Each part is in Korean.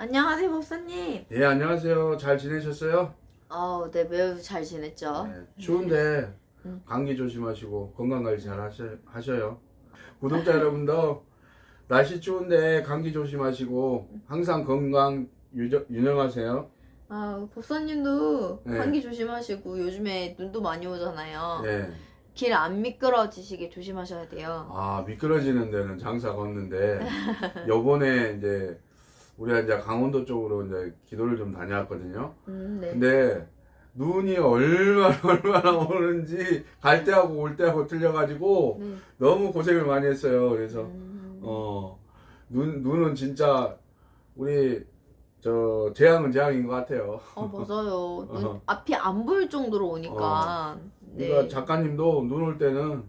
안녕하세요, 목사님. 예, 안녕하세요. 잘 지내셨어요? 네, 매우 잘 지냈죠? 네, 추운데 음. 감기 조심하시고 건강 관리 잘 하셔요. 구독자 여러분도 날씨 추운데 감기 조심하시고 항상 건강 유념하세요. 목사님도 네. 감기 조심하시고 요즘에 눈도 많이 오잖아요. 네. 길 안 미끄러지시게 조심하셔야 돼요. 미끄러지는 데는 장사 걷는데 요번에 이제 우리가 이제 강원도 쪽으로 이제 기도를 좀 다녀왔거든요. 네. 근데 눈이 얼마나 오는지 갈 때하고 올 때하고 틀려가지고 네. 너무 고생을 많이 했어요. 그래서 음. 눈은 진짜 우리 재앙은 재앙인 것 같아요. 맞아요. 눈 어. 앞이 안 보일 정도로 오니까. 그러니까 네. 작가님도 눈 올 때는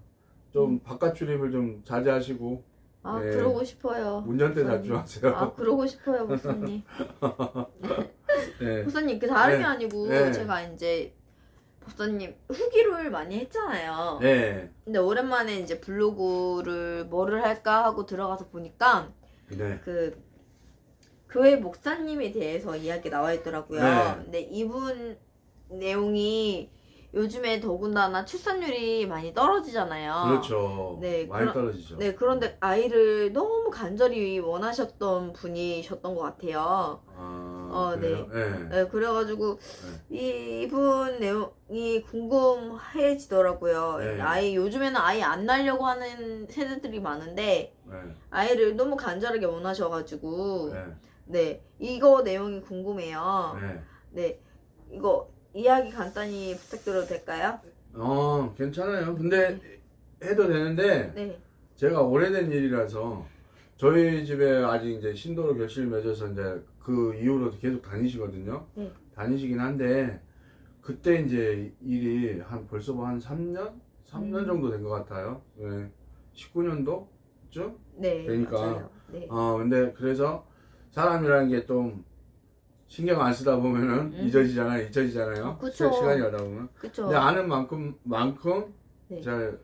좀 바깥 출입을 좀 자제하시고 네. 그러고 싶어요. 운전대 목사님. 자주하세요. 그러고 싶어요, 목사님. 네. 목사님, 그 다름이 네. 아니고 네. 제가 이제 목사님 후기를 많이 했잖아요. 네. 근데 오랜만에 이제 블로그를 뭐를 할까 하고 들어가서 보니까 네. 그 교회 목사님에 대해서 이야기 나와 있더라고요. 네. 근데 이분 내용이 요즘에 더군다나 출산율이 많이 떨어지잖아요. 그렇죠. 네, 많이 떨어지죠. 네, 그런데 아이를 너무 간절히 원하셨던 분이셨던 것 같아요. 그래요? 네. 네. 네, 그래가지고 이분 내용이 궁금해지더라고요. 네. 요즘에는 아이 안 낳으려고 하는 세대들이 많은데 네. 아이를 너무 간절하게 원하셔가지고 네. 네, 이거 내용이 궁금해요. 네. 네, 이거 이야기 간단히 부탁드려도 될까요? 괜찮아요. 근데 해도 되는데 네, 제가 오래된 일이라서 저희 집에 아직 이제 신도로 결실을 맺어서 이제 그 이후로 계속 다니시거든요. 네. 다니시긴 한데 그때 이제 일이 벌써 한 3년? 3년 정도 된 것 같아요. 네. 19년도쯤? 네, 되니까. 맞아요. 네. 근데 그래서 사람이라는 게 좀 신경 안 쓰다 보면은 잊혀지잖아요. 그쵸. 시간이 가다 보면. 그쵸. 근데 아는 만큼 네. 잘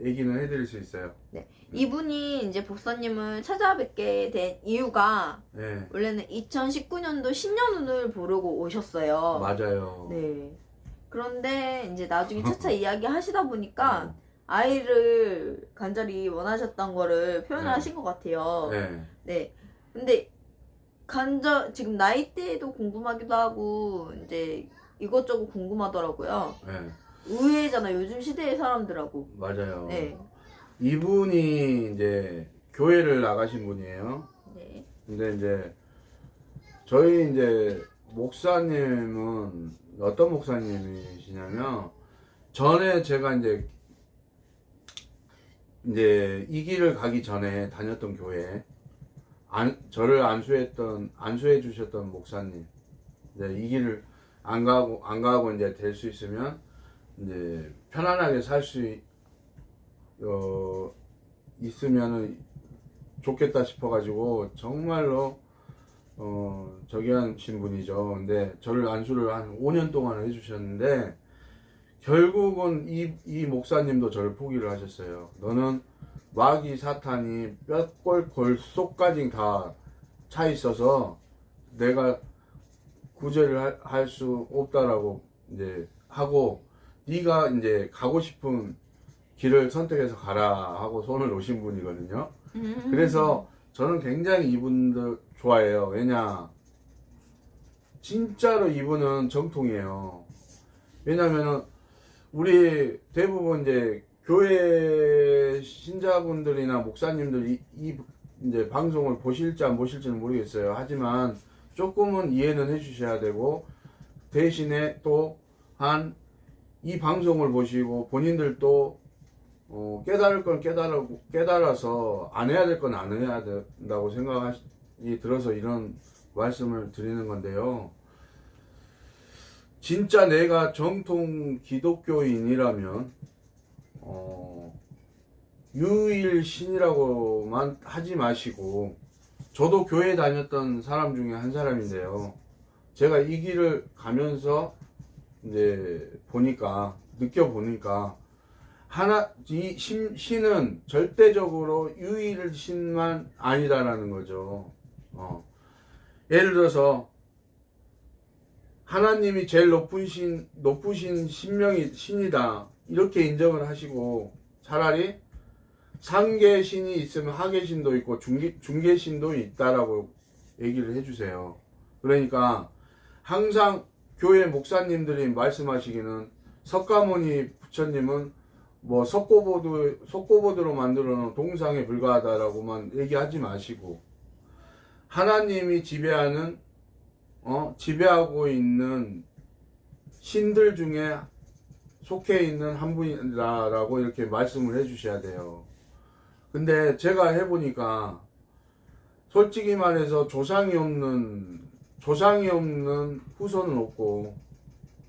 얘기는 해드릴 수 있어요. 네. 이분이 이제 복사님을 찾아뵙게 된 이유가 네. 원래는 2019년도 신년운을 보려고 오셨어요. 맞아요. 네. 그런데 이제 나중에 차차 이야기 하시다 보니까 아이를 간절히 원하셨던 거를 표현을 네. 하신 것 같아요. 네. 네. 근데 지금 나이대도 궁금하기도 하고 이제 이것저것 궁금하더라고요. 네. 의외잖아요. 요즘 시대의 사람들하고. 맞아요. 네. 이분이 이제 교회를 나가신 분이에요. 네. 근데 이제 저희 이제 목사님은 어떤 목사님이시냐면 전에 제가 이제 이 길을 가기 전에 다녔던 교회 저를 안수해 주셨던 목사님. 이제 이 길을 안 가고 이제 될 수 있으면 이제 편안하게 살 수 있으면 좋겠다 싶어가지고 정말로 저기 하신 분이죠. 근데 저를 안수를 한 5년 동안 해주셨는데 결국은 이 목사님도 저를 포기를 하셨어요. 너는 마귀 사탄이 뼈골 골속까지 다 차 있어서 내가 구제를 할 수 없다라고 이제 하고 네가 이제 가고 싶은 길을 선택해서 가라 하고 손을 놓으신 분이거든요. 그래서 저는 굉장히 이분들 좋아해요. 왜냐 진짜로 이분은 정통이에요. 왜냐면은 우리 대부분 이제 교회 신자분들이나 목사님들이 이제 방송을 보실지 안 보실지는 모르겠어요. 하지만 조금은 이해는 해주셔야 되고 대신에 또한 이 방송을 보시고 본인들도 깨달을 건 깨달아서 안 해야 될 건 안 해야 된다고 생각이 들어서 이런 말씀을 드리는 건데요. 진짜 내가 정통 기독교인이라면 유일신이라고만 하지 마시고 저도 교회 다녔던 사람 중에 한 사람인데요. 제가 이 길을 가면서 이제 느껴보니까 이 신은 절대적으로 유일신만 아니다라는 거죠. 예를 들어서 하나님이 제일 높으신 신이다. 이렇게 인정을 하시고 차라리 상계신이 있으면 하계신도 있고 중계신도 있다라고 얘기를 해주세요. 그러니까 항상 교회 목사님들이 말씀하시기는 석가모니 부처님은 뭐 석고보드로 만들어 놓은 동상에 불과하다라고만 얘기하지 마시고 하나님이 지배하고 있는 신들 중에 속해 있는 한 분이라고 이렇게 말씀을 해 주셔야 돼요. 근데 제가 해보니까 솔직히 말해서 조상이 없는 후손은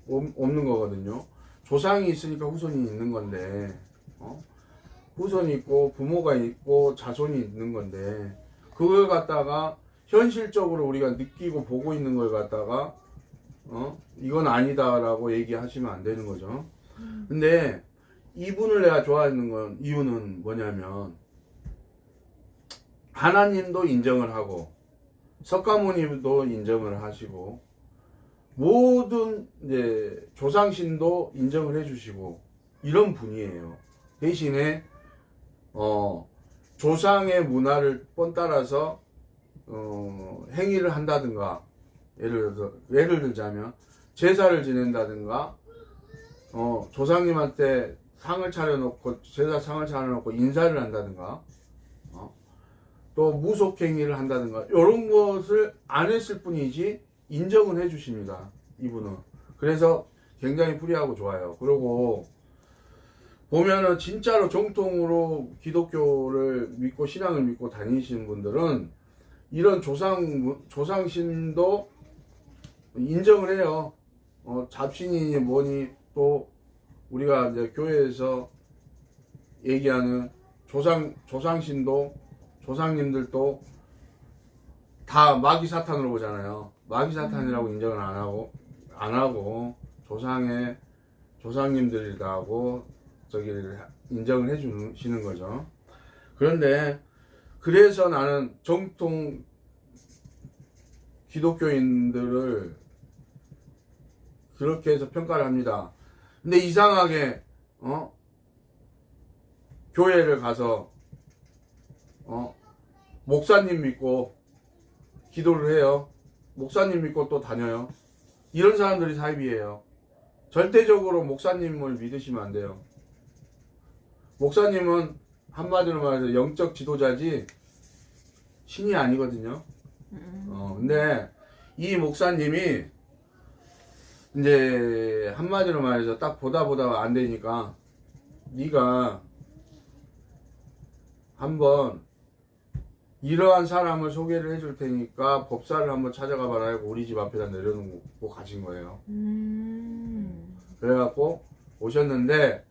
없는 거거든요. 조상이 있으니까 후손이 있는 건데, 후손이 있고 부모가 있고 자손이 있는 건데, 그걸 갖다가 현실적으로 우리가 느끼고 보고 있는 걸 갖다가 이건 아니다라고 얘기하시면 안 되는 거죠. 근데 이분을 내가 좋아하는 건 이유는 뭐냐면 하나님도 인정을 하고 석가모니도 인정을 하시고 모든 이제 조상신도 인정을 해주시고 이런 분이에요. 대신에 조상의 문화를 뻔따라서 행위를 한다든가 예를 들자면 제사를 지낸다든가 조상님한테 상을 차려놓고 제사 상을 차려놓고 인사를 한다든가 또 무속행위를 한다든가 이런 것을 안 했을 뿐이지 인정은 해주십니다. 이분은. 그래서 굉장히 프리하고 좋아요. 그리고 보면은 진짜로 정통으로 기독교를 믿고 신앙을 믿고 다니시는 분들은 이런 조상신도 인정을 해요. 잡신이니 뭐니 또 우리가 이제 교회에서 얘기하는 조상신도 조상님들도 다 마귀 사탄으로 보잖아요. 마귀 사탄이라고 인정을 안 하고 조상님들이다 하고 저기를 인정을 해 주시는 거죠. 그런데 그래서 나는 정통 기독교인들을 그렇게 해서 평가를 합니다. 근데 이상하게 교회를 가서 목사님 믿고 기도를 해요. 목사님 믿고 또 다녀요. 이런 사람들이 사입이에요. 절대적으로 목사님을 믿으시면 안 돼요. 목사님은 한마디로 말해서 영적 지도자지 신이 아니거든요. 근데 이 목사님이 이제 한마디로 말해서 딱 보다 안 되니까 네가 한번 이러한 사람을 소개를 해줄 테니까 법사를 한번 찾아가 봐라 하고 우리 집 앞에다 내려놓고 가신 거예요. 그래갖고 오셨는데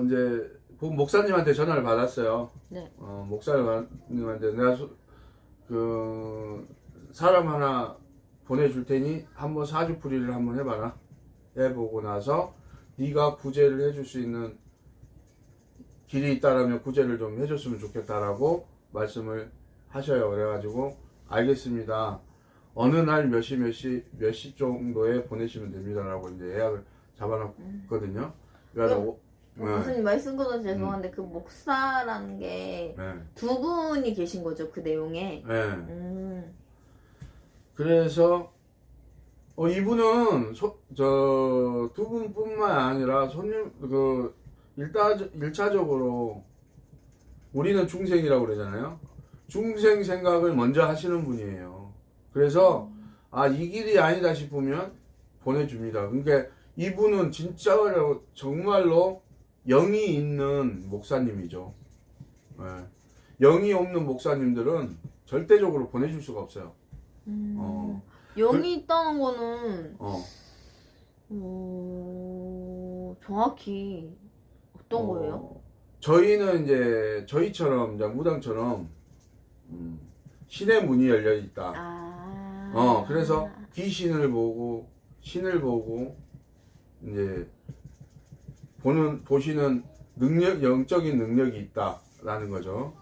이제 목사님한테 전화를 받았어요. 네. 목사님한테 내가 그 사람 하나 보내줄 테니 한번 사주풀이를 한번 해봐라. 해보고 나서 네가 구제를 해줄 수 있는 길이 있다라면 구제를 좀 해줬으면 좋겠다라고 말씀을 하셔요. 그래가지고 알겠습니다. 어느 날 몇 시 정도에 보내시면 됩니다라고 이제 예약을 잡아놨거든요. 그래서 무슨 말씀 끊어서 죄송한데 그 목사라는 게 두 분이 계신 거죠, 그 내용에. 네. 그래서 이분은 저 두 분뿐만 아니라 손님 일차적으로 우리는 중생이라고 그러잖아요. 중생 생각을 먼저 하시는 분이에요. 그래서 이 길이 아니다 싶으면 보내줍니다. 그러니까 이분은 진짜로 정말로 영이 있는 목사님이죠. 네. 영이 없는 목사님들은 절대적으로 보내줄 수가 없어요. 영이 있다는 거는 정확히 어떤 거예요? 저희는 이제 저희처럼 이제 무당처럼 신의 문이 열려 있다. 그래서 귀신을 보고 신을 보고 이제 보시는 영적인 능력이 있다라는 거죠.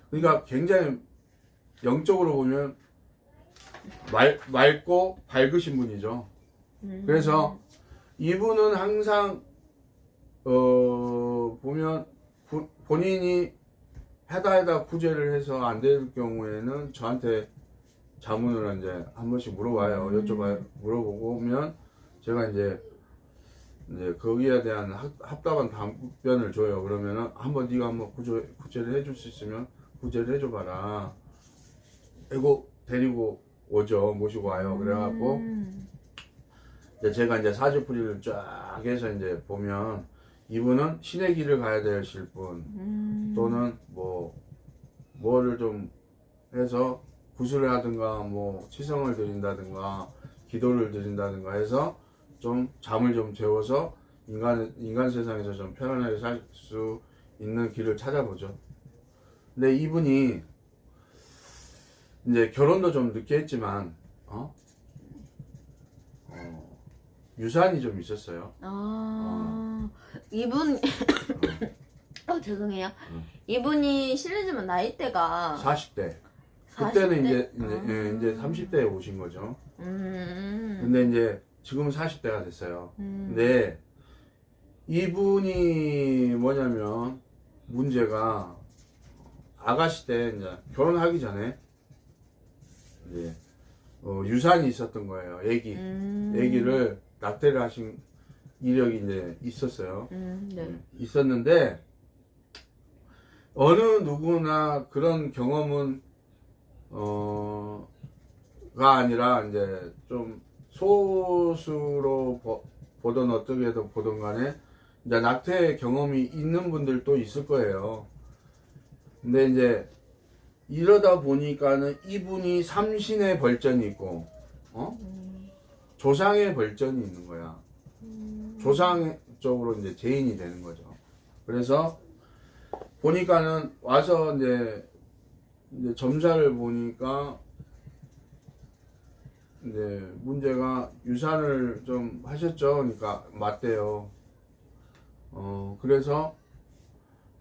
그러니까 굉장히 영적으로 보면 맑고 밝으신 분이죠. 그래서 이분은 항상 보면 본인이 해다 구제를 해서 안 될 경우에는 저한테 자문을 이제 한 번씩 물어봐요. 여쭤봐요. 물어보면 제가 이제 거기에 대한 합당한 답변을 줘요. 그러면은 네가 한번 구제를 해줄 수 있으면 구제를 해줘봐라. 이거 데리고 오죠. 모시고 와요. 그래갖고 이제 제가 이제 사주풀이를 쫙 해서 이제 보면 이분은 신의 길을 가야 되실 분 또는 뭐를 좀 해서 구슬을 하든가 치성을 드린다든가 기도를 드린다든가 해서 좀 잠을 좀 재워서 인간 세상에서 좀 편안하게 살 수 있는 길을 찾아보죠. 근데 이분이 이제 결혼도 좀 늦게 했지만 유산이 좀 있었어요. 이분 죄송해요. 이분이 실례지만 나이대가 40대. 40대? 그때는 이제 30대에 오신 거죠. 근데 이제 지금은 40대가 됐어요. 근데 이분이 뭐냐면 문제가 아가씨 때 이제 결혼하기 전에 이제 유산이 있었던 거예요. 애기를 낙태를 하신 이력이 이제 있었어요. 네. 있었는데 어느 누구나 그런 경험은 가 아니라 이제 좀 소수로 보던 어떻게 보던 간에 이제 낙태 경험이 있는 분들도 있을 거예요. 근데 이제 이러다 보니까는 이분이 삼신의 벌전이 있고 조상의 벌전이 있는 거야. 조상 쪽으로 이제 죄인이 되는 거죠. 그래서 보니까는 와서 이제 점사를 보니까 이제 문제가 유산을 좀 하셨죠. 그러니까 맞대요. 그래서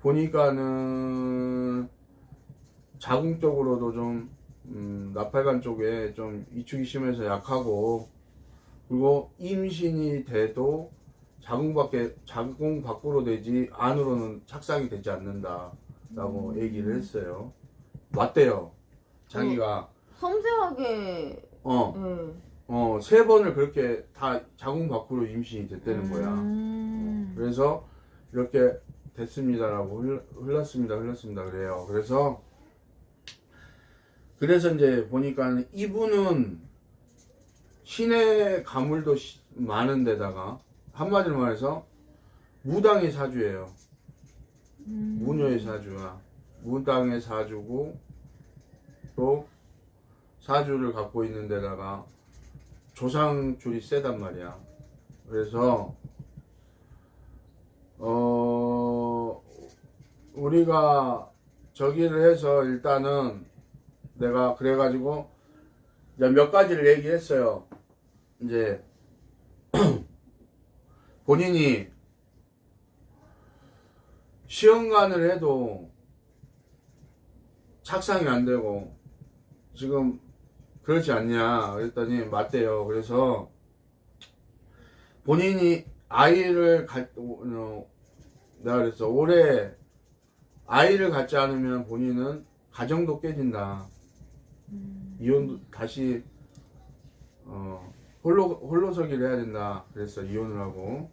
보니까는 자궁적으로도 좀 나팔관 쪽에 좀 이축이 심해서 약하고, 그리고 임신이 돼도 자궁 밖으로 되지 안으로는 착상이 되지 않는다라고 얘기를 했어요. 맞대요. 자기가 섬세하게. 네. 3번을 그렇게 다 자궁 밖으로 임신이 됐다는 거야. 그래서 이렇게 됐습니다라고 흘렀습니다 그래요. 그래서 이제 보니까 이분은 신의 가물도 많은 데다가 한마디로 말해서 무당의 사주예요. 무녀의 사주가 무당의 사주고 또 사주를 갖고 있는 데다가 조상줄이 세단 말이야. 그래서 우리가 저기를 해서 일단은 내가 그래가지고 이제 몇 가지를 얘기했어요. 이제 본인이 시험관을 해도 착상이 안 되고 지금 그렇지 않냐 그랬더니 맞대요. 그래서 본인이 아이를 내가 그랬어. 올해 아이를 갖지 않으면 본인은 가정도 깨진다. 이혼도 다시 홀로서기를 해야 된다. 그래서 이혼을 하고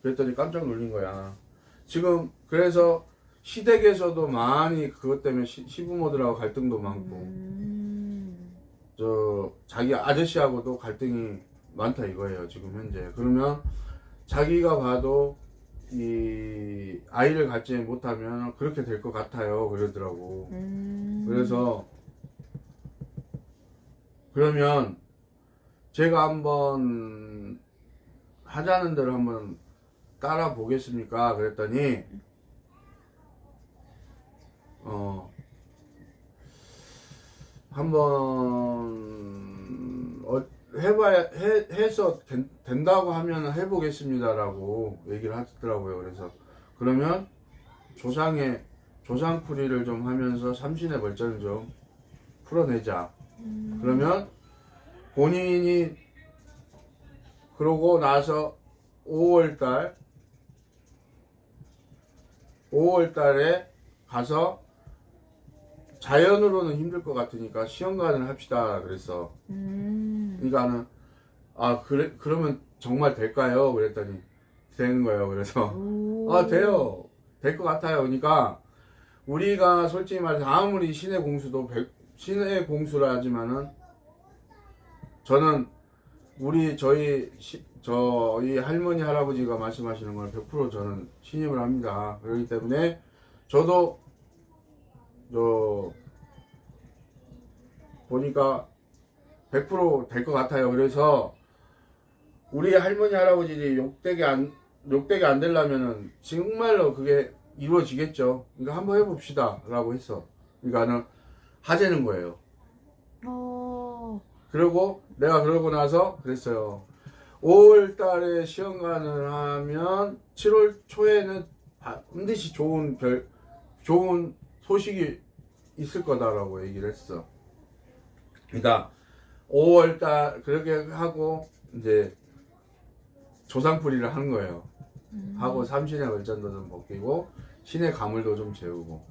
그랬더니 깜짝 놀린 거야. 지금 그래서 시댁에서도 많이 그것 때문에 시부모들하고 갈등도 많고 자기 아저씨하고도 갈등이 많다 이거예요. 지금 현재. 그러면 자기가 봐도 이 아이를 갖지 못하면 그렇게 될 것 같아요. 그러더라고. 그래서 그러면 제가 한번 하자는 대로 한번 따라 보겠습니까? 그랬더니 한번 해서 된다고 하면 해보겠습니다라고 얘기를 하더라고요. 그래서 그러면 조상풀이를 좀 하면서 삼신의 벌전을 좀 풀어내자. 그러면 본인이 그러고 나서 5월달에 가서 자연으로는 힘들 것 같으니까 시험관을 합시다 그랬어. 그러니까는 그러면 정말 될까요? 그랬더니 되는 거예요. 그래서 돼요. 될 것 같아요. 그러니까 우리가 솔직히 말해서 아무리 신의 공수도 신의 공수라 하지만은 저는 저희 할머니 할아버지가 말씀하시는 걸 100% 저는 신임을 합니다. 그렇기 때문에 저도 보니까 100% 될 것 같아요. 그래서 우리 할머니 할아버지들이 욕되게 안 되려면은 정말로 그게 이루어지겠죠. 그러니까 한번 해봅시다 라고 했어. 그러니까는 하자는 거예요. 그리고 내가 그러고 나서 그랬어요. 5월 달에 시험관을 하면 7월 초에는 반드시 좋은 소식이 있을 거다라고 얘기를 했어. 그러니까 5월 달 그렇게 하고 이제 조상풀이를 하는 거예요. 하고 삼신의 월전도 좀 벗기고 신의 가물도 좀 재우고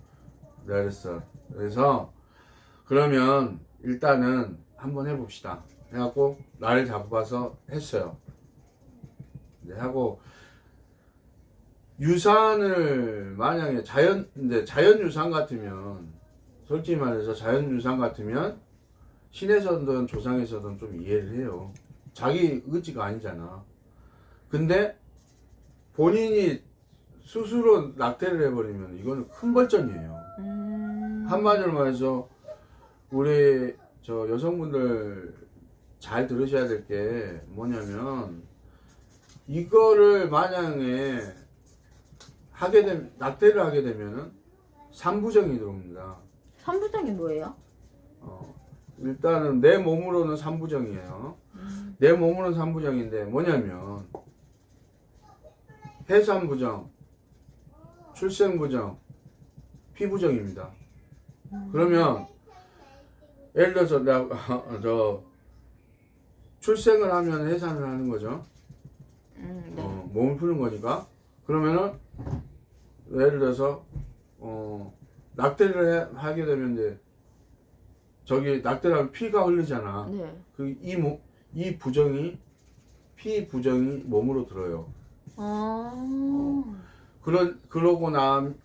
내가 그랬어. 그래서 그러면 일단은 한번 해봅시다 해갖고 날을 잡아서 했어요. 네, 하고 유산을 만약에 자연유산 같으면 솔직히 말해서 자연유산 같으면 신에서든 조상에서든 좀 이해를 해요. 자기 의지가 아니잖아. 근데 본인이 스스로 낙태를 해버리면 이거는 큰 벌전이에요. 한마디로 말해서 우리 여성분들 잘 들으셔야 될 게 뭐냐면 이거를 만약에 낙태를 하게 되면은 삼부정이 들어옵니다. 삼부정이 뭐예요? 일단은 내 몸으로는 삼부정이에요. 내 몸으로는 삼부정인데 뭐냐면 해산부정, 출생부정, 피부정입니다. 그러면 예를 들어서 내가 출생을 하면 해산을 하는 거죠. 네. 몸을 푸는 거니까. 그러면은 예를 들어서 낙태를 하게 되면 이제 낙태를 하면 피가 흐르잖아. 네. 이 부정이 피 부정이 몸으로 들어요.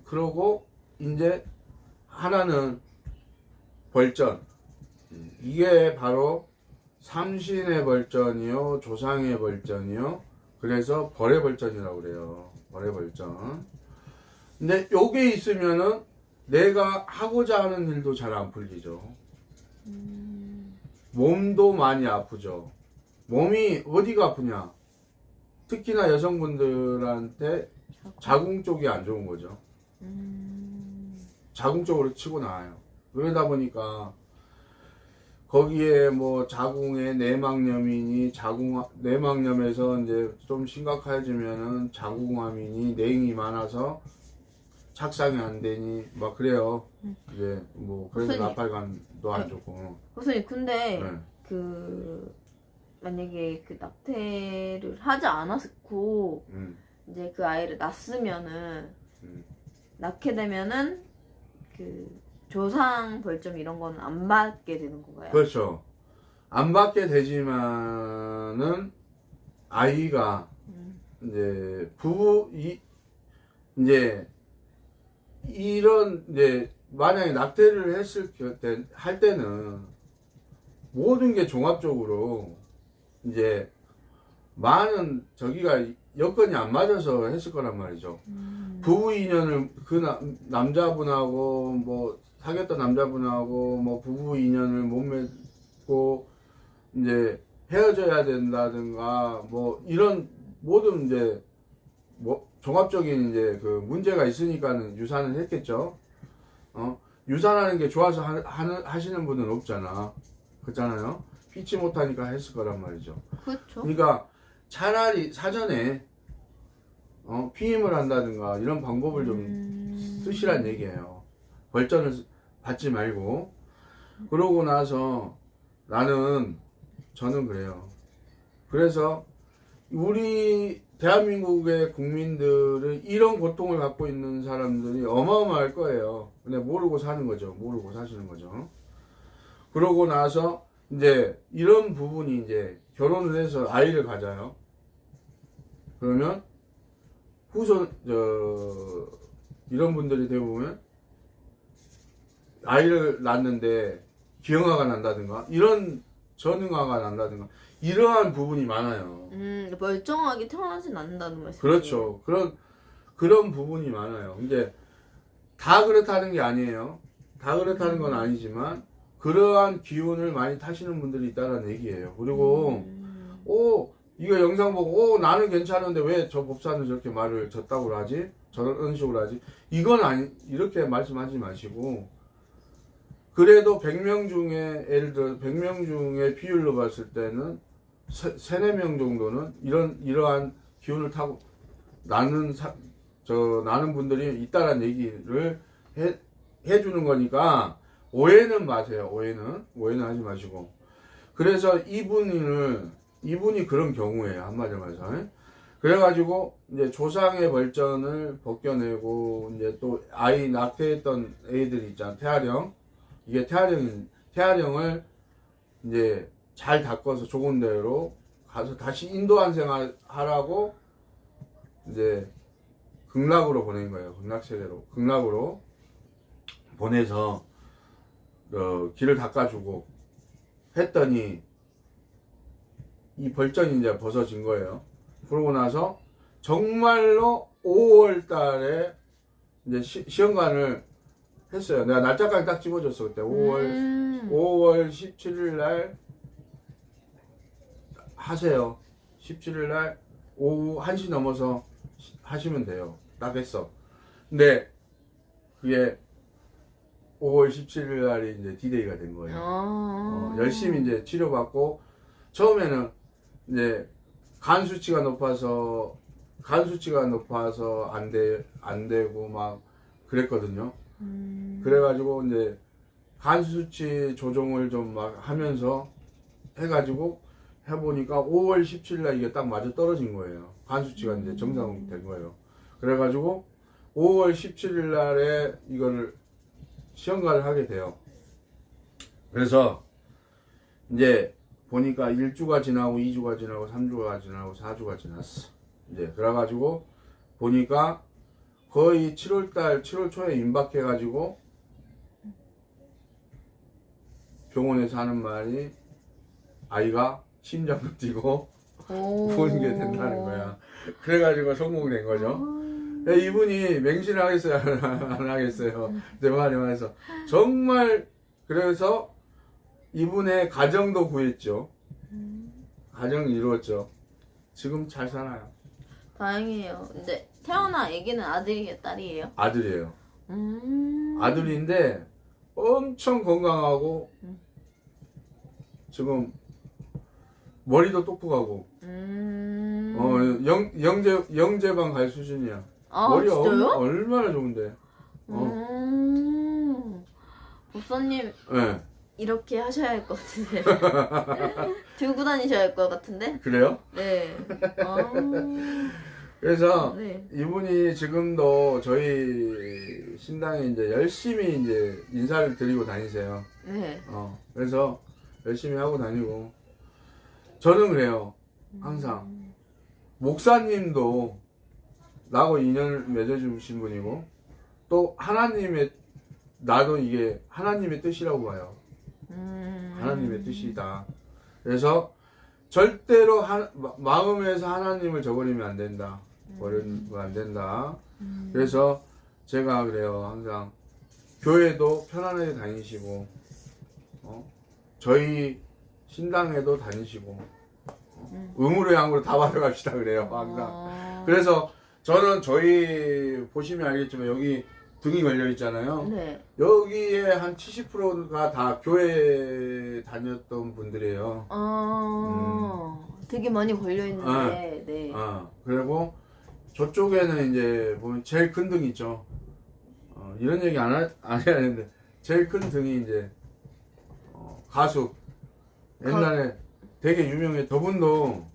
그러고 이제 하나는 벌전. 이게 바로 삼신의 벌전이요, 조상의 벌전이요. 그래서 벌의 벌전이라고 그래요. 벌의 벌전. 근데 요게 있으면은 내가 하고자 하는 일도 잘 안 풀리죠. 몸도 많이 아프죠. 몸이 어디가 아프냐? 특히나 여성분들한테 자궁 쪽이 안 좋은 거죠. 자궁 쪽으로 치고 나와요. 그러다 보니까 거기에 뭐 자궁에 내막염이니 내막염에서 이제 좀 심각해지면은 자궁암이니 내잉이 많아서 착상이 안 되니 막 그래요. 이제 뭐 그래서 선생님. 나팔관도 안 좋고. 선생님 근데 네. 만약에 그 낙태를 하지 않았고 이제 그 아이를 낳았으면은 낳게 되면은 그 조상 벌점 이런 거는 안 받게 되는 건가요? 그렇죠. 안 받게 되지만은 아이가 이제 이제 만약에 낙태를 할 때는 모든 게 종합적으로 이제 많은 저기가 여건이 안 맞아서 했을 거란 말이죠. 부부 인연을 남자분하고 뭐 사귀었던 남자분하고 뭐 부부 인연을 못 맺고 이제 헤어져야 된다든가 뭐 이런 모든 이제 뭐 종합적인 이제 그 문제가 있으니까는 유산을 했겠죠. 유산하는 게 좋아서 하시는 분은 없잖아. 그렇잖아요. 피치 못하니까 했을 거란 말이죠. 그렇죠. 그러니까 차라리 사전에 피임을 한다든가 이런 방법을 좀 쓰시란 얘기예요. 벌전을 받지 말고. 그러고 나서 나는 저는 그래요. 그래서 우리 대한민국의 국민들은 이런 고통을 갖고 있는 사람들이 어마어마할 거예요. 근데 모르고 사는 거죠. 모르고 사시는 거죠. 그러고 나서 이제 이런 부분이 이제 결혼을 해서 아이를 가져요. 그러면 이런 분들이 대부분 아이를 낳는데 기형아가 난다든가 이런 전응아가 난다든가 이러한 부분이 많아요. 멀쩡하게 태어나진 않는다는 말씀이에요. 그렇죠. 그런 부분이 많아요. 이제 다 그렇다는 게 아니에요. 다 그렇다는 건 아니지만 그러한 기운을 많이 타시는 분들이 있다는 얘기예요. 그리고 이거 영상 보고 나는 괜찮은데 왜 저 법사는 저렇게 말을 졌다고 하지? 저런 식으로 하지? 이건 아니 이렇게 말씀하지 마시고 그래도 100명 중에 예를 들어 100명 중에 비율로 봤을 때는 3-4명 정도는 이러한 기운을 타고 나는 분들이 있다는 얘기를 해주는 거니까 오해는 마세요. 오해는 하지 마시고. 그래서 이분이 그런 경우예요. 한마디로 말해서. 그래가지고 이제 조상의 벌전을 벗겨내고 이제 또 아이 낙태했던 애들이 있잖아. 태아령. 이게 태아령을 이제 잘 닦아서 좋은 데로 가서 다시 인도한 생활 하라고 이제 극락으로 보낸 거예요. 극락으로 보내서 길을 닦아주고 했더니 이 벌전이 이제 벗어진 거예요. 그러고 나서 정말로 5월 달에 이제 시험관을 했어요. 내가 날짜까지 딱 집어줬어. 그때 5월 17일 날 하세요. 17일 날 오후 1시 넘어서 하시면 돼요. 딱 했어. 근데 그게 5월 17일 날이 이제 디데이가 된 거예요. 열심히 이제 치료받고 처음에는 이제 간 수치가 높아서 안 되고 막 그랬거든요. 그래가지고 이제 간 수치 조정을 좀 막 하면서 해가지고 해보니까 5월 17일 날 이게 딱 맞아 떨어진 거예요. 간 수치가 이제 정상 된 거예요. 그래가지고 5월 17일 날에 이거를 시험관을 하게 돼요. 그래서 이제 보니까 1주가 지나고 2주가 지나고 3주가 지나고 4주가 지났어. 이제 그래가지고 보니까 거의 7월 초에 임박해가지고 병원에서 하는 말이 아이가 심장도 뛰고 부은 게 된다는 거야. 그래가지고 성공된 거죠. 이분이 맹신을 하겠어요? 안 하겠어요? 내 말에 말해서. 정말, 그래서 이분의 가정도 구했죠. 가정 이루었죠. 지금 잘 살아요. 다행이에요. 근데 태어난 아기는 아들이에요, 딸이에요? 아들이에요. 아들인데 엄청 건강하고 지금 머리도 똑똑하고 영재반 갈 수준이야. 머리 진짜요? 얼마나 좋은데. 목사님 네. 이렇게 하셔야 할 것 같은데. 들고 다니셔야 할 것 같은데. 그래요? 네. 그래서 네. 이분이 지금도 저희 신당에 이제 열심히 이제 인사를 드리고 다니세요. 네. 그래서 열심히 하고 다니고 저는 그래요. 항상 목사님도 나하고 인연을 맺어주신 분이고 또 나도 이게 하나님의 뜻이라고 봐요. 하나님의 뜻이다. 그래서 절대로 마음에서 하나님을 저버리면 안 된다. 버리면 안 된다. 그래서 제가 그래요. 항상 교회도 편안하게 다니시고 저희 신당에도 다니시고 음으로 양으로 다 받아갑시다 그래요. 항상. 그래서 저는 저희 보시면 알겠지만 여기 등이 걸려 있잖아요. 네. 여기에 한 70%가 다 교회 다녔던 분들이에요. 되게 많이 걸려 있는데. 네. 그리고 저쪽에는 이제 보면 제일 큰 등이 있죠. 이런 얘기 안 해야 되는데 제일 큰 등이 이제 가수. 옛날에 되게 유명해. 저분도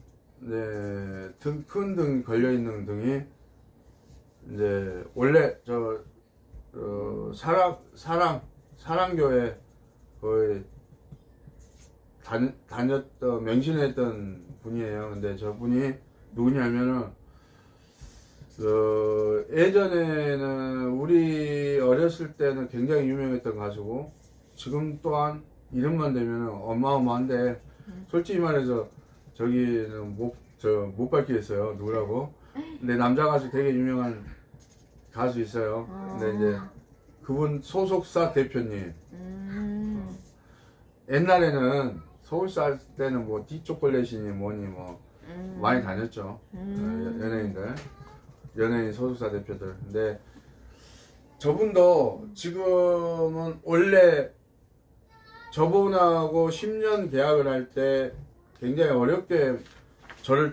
이제 큰 등 걸려 있는 등이 이제 원래 사랑교회 거의 다녔던 맹신했던 분이에요. 근데 저분이 누구냐면은 예전에는 우리 어렸을 때는 굉장히 유명했던 가수고 지금 또한 이름만 대면은 어마어마한데 솔직히 말해서 저기는 못 밝히겠어요. 누구라고. 근데 남자 가수 되게 유명한 가수 있어요. 근데 이제 그분 소속사 대표님. 옛날에는 서울 살 때는 뭐 디초콜릿이니 뭐니 뭐 많이 다녔죠. 연예인 소속사 대표들. 근데 저분도 지금은 원래 저분하고 10년 계약을 할 때 굉장히 어렵게 저를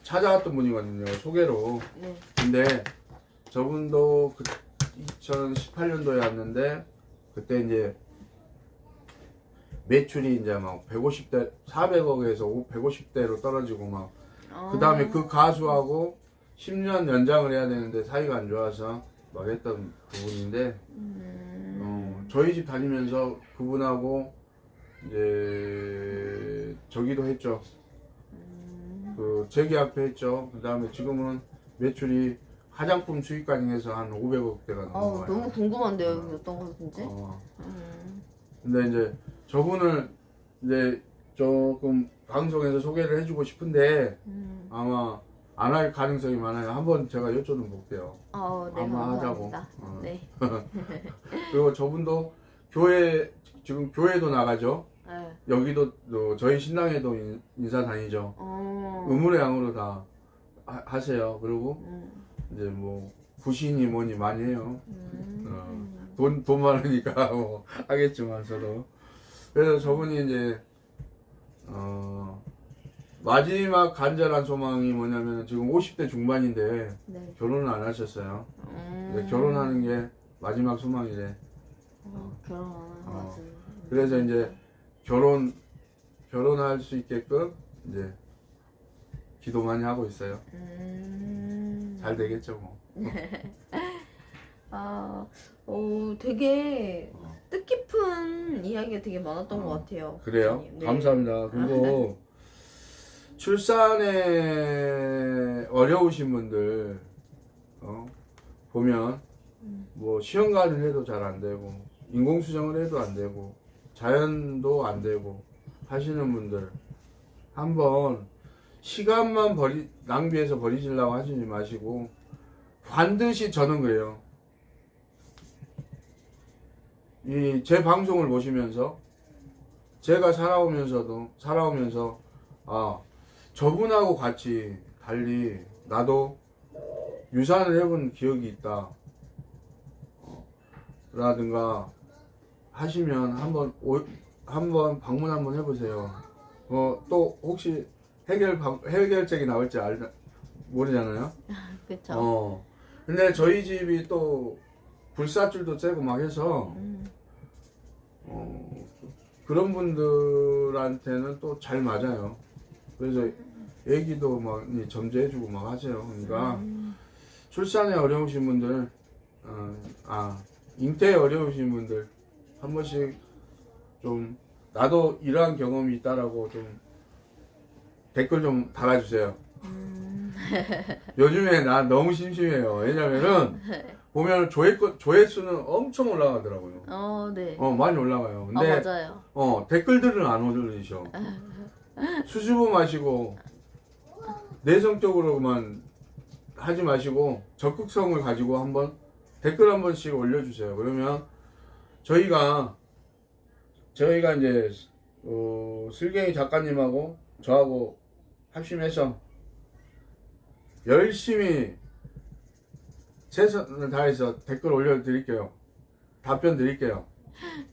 찾아왔던 분이거든요. 소개로. 네. 근데 저분도 2018년도에 왔는데 그때 이제 매출이 이제 막 150대, 400억에서 150대로 떨어지고 막 그 다음에 그 가수하고 10년 연장을 해야 되는데 사이가 안 좋아서 막 했던 부분인데 저희 집 다니면서 그분하고 이제 저기도 했죠. 그 재계약도 했죠. 그 다음에 지금은 매출이 화장품 수입까지 한 500억대가 넘어가요. 너무 궁금한데요. 어떤 것인지. 근데 이제 저분을 이제 조금 방송에서 소개를 해주고 싶은데 아마 안 할 가능성이 많아요. 한번 제가 여쭤는 볼게요. 네, 아마 감사합니다. 하자고. 네. 그리고 저분도 지금 교회도 나가죠. 네. 여기도 저희 신당에도 인사 다니죠. 의문의 양으로 다 하세요. 그리고 이제 뭐 구신이 뭐니 많이 해요. 돈 많으니까 뭐 하겠지만 저도. 그래서 저분이 이제 마지막 간절한 소망이 뭐냐면 지금 50대 중반인데 네. 결혼을 안 하셨어요. 근데 결혼하는 게 마지막 소망이래. 결혼하는 거지. 그래서 이제 결혼할 수 있게끔 이제 기도 많이 하고 있어요. 잘 되겠죠 뭐. 되게 뜻깊은 이야기가 되게 많았던 것 같아요. 그래요? 선생님. 네. 감사합니다. 그리고 출산에 어려우신 분들 보면 뭐 시험관을 해도 잘 안 되고 인공수정을 해도 안 되고 자연도 안 되고 하시는 분들 한번 시간만 낭비해서 버리시려고 하시지 마시고 반드시 저는 그래요. 제 방송을 보시면서 제가 살아오면서 저분하고 같이 달리 나도 유산을 해본 기억이 있다 라든가 하시면 한번 방문 한번 해보세요. 또 혹시 해결책이 나올지 모르잖아요. 그쵸. 근데 저희 집이 또 불사줄도 째고 막 해서 그런 분들한테는 또 잘 맞아요. 그래서 애기도 막 점제해주고 막 하세요. 그러니까 출산에 어려우신 분들, 잉태에 어려우신 분들 한 번씩 좀 나도 이러한 경험이 있다라고 좀 댓글 좀 달아주세요. 요즘에 나 너무 심심해요. 왜냐면은 보면 조회수는 엄청 올라가더라고요. 네. 많이 올라가요. 근데 맞아요. 댓글들은 안 올리셔. 수줍어 마시고 내성적으로만 하지 마시고 적극성을 가지고 한번 댓글 한 번씩 올려주세요. 그러면 저희가 이제 슬갱이 작가님하고 저하고 합심해서 열심히 최선을 다해서 댓글 올려드릴게요. 답변 드릴게요.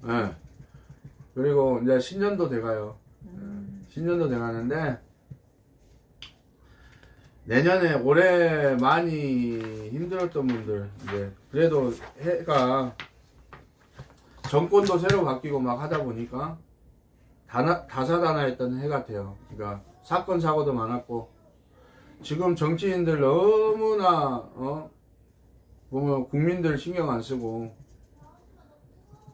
네. 그리고 이제 신년도 돼가요. 신년도 돼가는데 내년에 올해 많이 힘들었던 분들 이제 그래도 해가 정권도 새로 바뀌고 막 하다 보니까 다사다난했던 해 같아요. 그러니까 사건 사고도 많았고 지금 정치인들 너무나 보면 국민들 신경 안 쓰고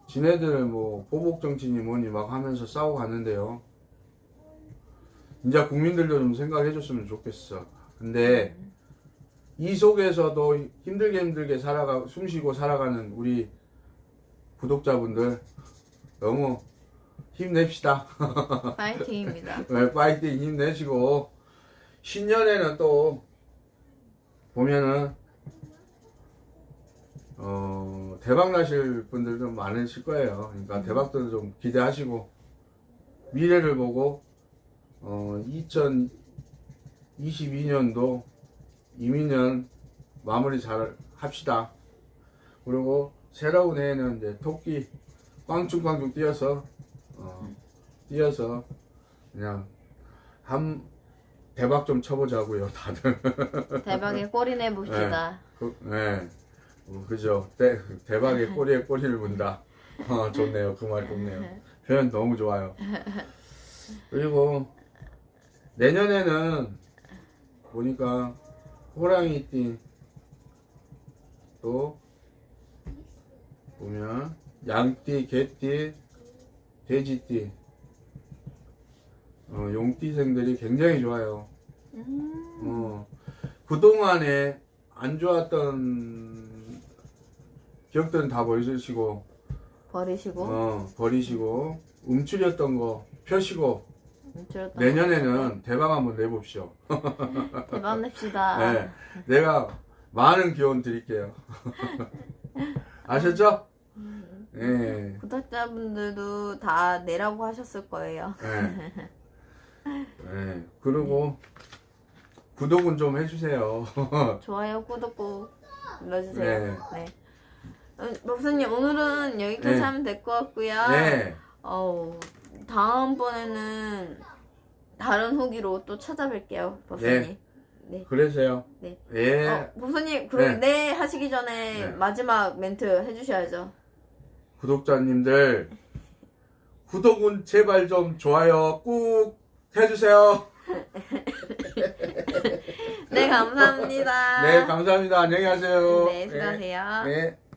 지네들 뭐 보복 정치니 뭐니 막 하면서 싸우고 갔는데요. 이제 국민들도 좀 생각해 줬으면 좋겠어. 근데 이 속에서도 힘들게 숨쉬고 살아가는 우리 구독자분들 너무 힘냅시다. 파이팅입니다. 네, 파이팅 힘내시고 신년에는 또 보면은 대박 나실 분들도 많으실 거예요. 그러니까 대박들도 좀 기대하시고 미래를 보고 2022년도 이민년 마무리 잘 합시다. 그리고 새로운 해에는 이제 토끼 꽝충꽝충 뛰어서 그냥 대박 좀 쳐보자고요, 다들. 대박에 꼬리 내봅시다. 네. 그죠. 대박의 꼬리에 꼬리를 문다. 좋네요. 그 말 좋네요. 표현 너무 좋아요. 그리고 내년에는 보니까 호랑이띠 또 보면 양띠, 개띠, 돼지띠, 용띠생들이 굉장히 좋아요. 그동안에 안 좋았던 기억들은 다 버리시고 버리시고 움츠렸던 거 펴시고 내년에는 대박 한번 내봅시오. 대박 냅시다. 네, 내가 많은 기원 드릴게요. 아셨죠? 네. 구독자분들도 다 내라고 하셨을 거예요. 네. 네. 그리고 구독은 좀 해주세요. 좋아요, 구독 꼭 눌러주세요. 네. 네. 목사님 오늘은 여기까지 네. 하면 될 것 같고요. 네. 다음번에는 다른 후기로 또 찾아뵐게요, 목사님. 네. 그러세요. 네. 예. 목사님 그럼 네. 하시기 전에 네. 마지막 멘트 해주셔야죠. 구독자님들 구독은 제발 좀 좋아요 꾹 해주세요. 네, 감사합니다. 네, 감사합니다. 안녕히 가세요. 네, 수고하세요. 네.